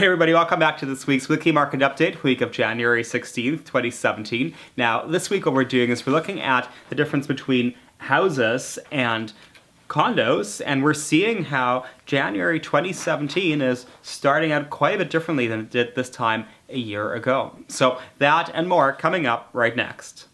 Hey everybody, welcome back to this week's weekly market update, week of January 16th, 2017. Now, this week what we're doing is we're looking at the difference between houses and condos, and we're seeing how January 2017 is starting out quite a bit differently than it did this time a year ago. So that and more coming up right next.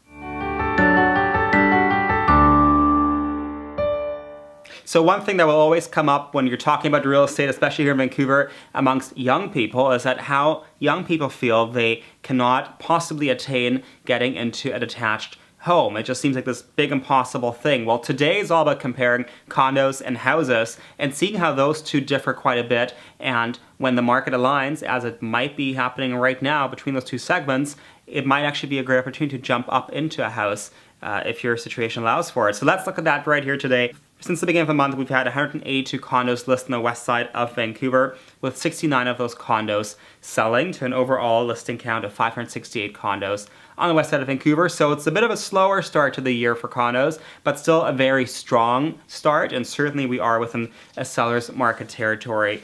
So one thing that will always come up when you're talking about real estate, especially here in Vancouver, amongst young people, is that how young people feel they cannot possibly attain getting into a detached home. It just seems like this big impossible thing. Well, today is all about comparing condos and houses and seeing how those two differ quite a bit, and when the market aligns, as it might be happening right now between those two segments, it might actually be a great opportunity to jump up into a house if your situation allows for it. So let's look at that right here today. Since the beginning of the month, we've had 182 condos listed on the west side of Vancouver, with 69 of those condos selling to an overall listing count of 568 condos on the west side of Vancouver. So it's a bit of a slower start to the year for condos, but still a very strong start, and certainly we are within a seller's market territory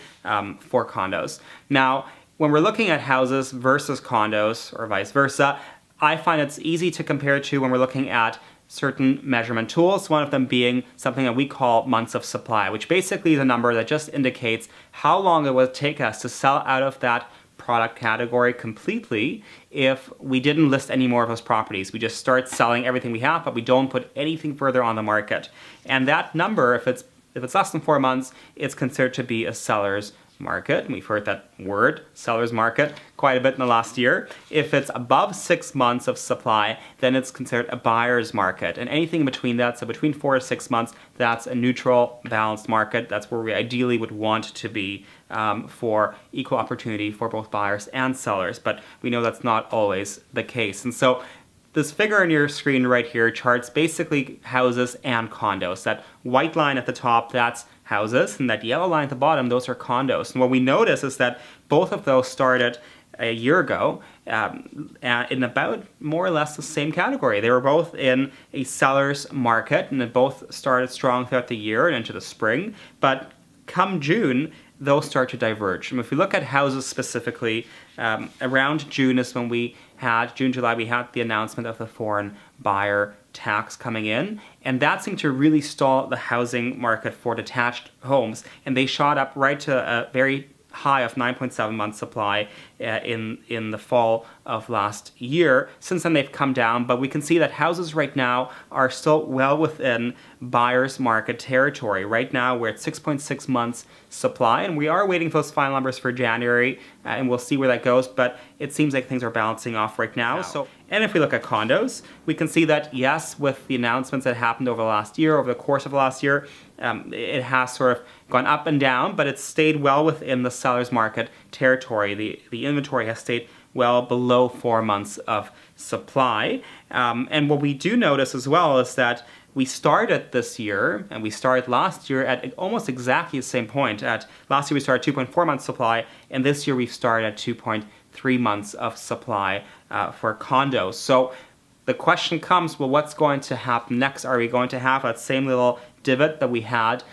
for condos. Now, when we're looking at houses versus condos, or vice versa, I find it's easy to compare to when we're looking at certain measurement tools, one of them being something that we call months of supply, which basically is a number that just indicates how long it would take us to sell out of that product category completely if we didn't list any more of those properties. We just start selling everything we have, but we don't put anything further on the market. And that number, if it's less than 4 months, it's considered to be a seller's market. And we've heard that word, seller's market, quite a bit in the last year. If it's above 6 months of supply, then it's considered a buyer's market. And anything in between that, so between 4 to 6 months, that's a neutral, balanced market. That's where we ideally would want to be for equal opportunity for both buyers and sellers. But we know that's not always the case. And so this figure on your screen right here charts basically houses and condos. That white line at the top, that's houses, and that yellow line at the bottom, those are condos. And what we notice is that both of those started a year ago in about more or less the same category. They were both in a seller's market, and they both started strong throughout the year and into the spring. But come June, those start to diverge. And if we look at houses specifically, around June is when June, July, we had the announcement of the foreign buyer tax coming in, and that seemed to really stall the housing market for detached homes, and they shot up right to a very high of 9.7 months supply in the fall of last year. Since then they've come down, but we can see that houses right now are still well within buyer's market territory. Right now we're at 6.6 months supply, and we are waiting for those final numbers for January, and we'll see where that goes, but it seems like things are balancing off right now. And if we look at condos, we can see that yes, with the announcements that happened over the course of the last year, it has sort of gone up and down, but it's stayed well within the seller's market territory. The inventory has stayed well below 4 months of supply. And what we do notice as well is that we started this year, and we started last year at almost exactly the same point. Last year we started 2.4 months supply, and this year we've started at 2.3 months of supply for condos. So the question comes, well, what's going to happen next? Are we going to have that same little divot that we had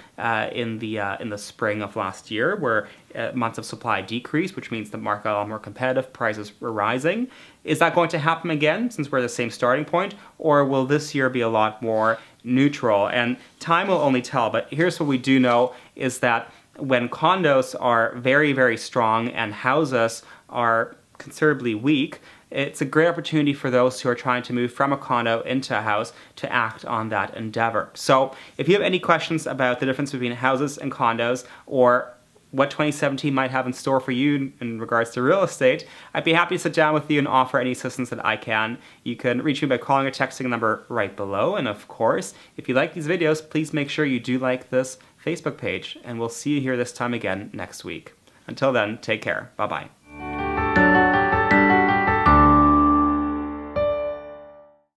in the spring of last year, where months of supply decreased, which means the market got a lot more competitive, prices were rising? Is that going to happen again, since we're at the same starting point, or will this year be a lot more neutral? And time will only tell, but here's what we do know, is that when condos are very, very strong and houses are considerably weak, it's a great opportunity for those who are trying to move from a condo into a house to act on that endeavor. So if you have any questions about the difference between houses and condos, or what 2017 might have in store for you in regards to real estate, I'd be happy to sit down with you and offer any assistance that I can. You can reach me by calling or texting the number right below. And of course, if you like these videos, please make sure you do like this Facebook page, and we'll see you here this time again next week. Until then, take care. Bye-bye.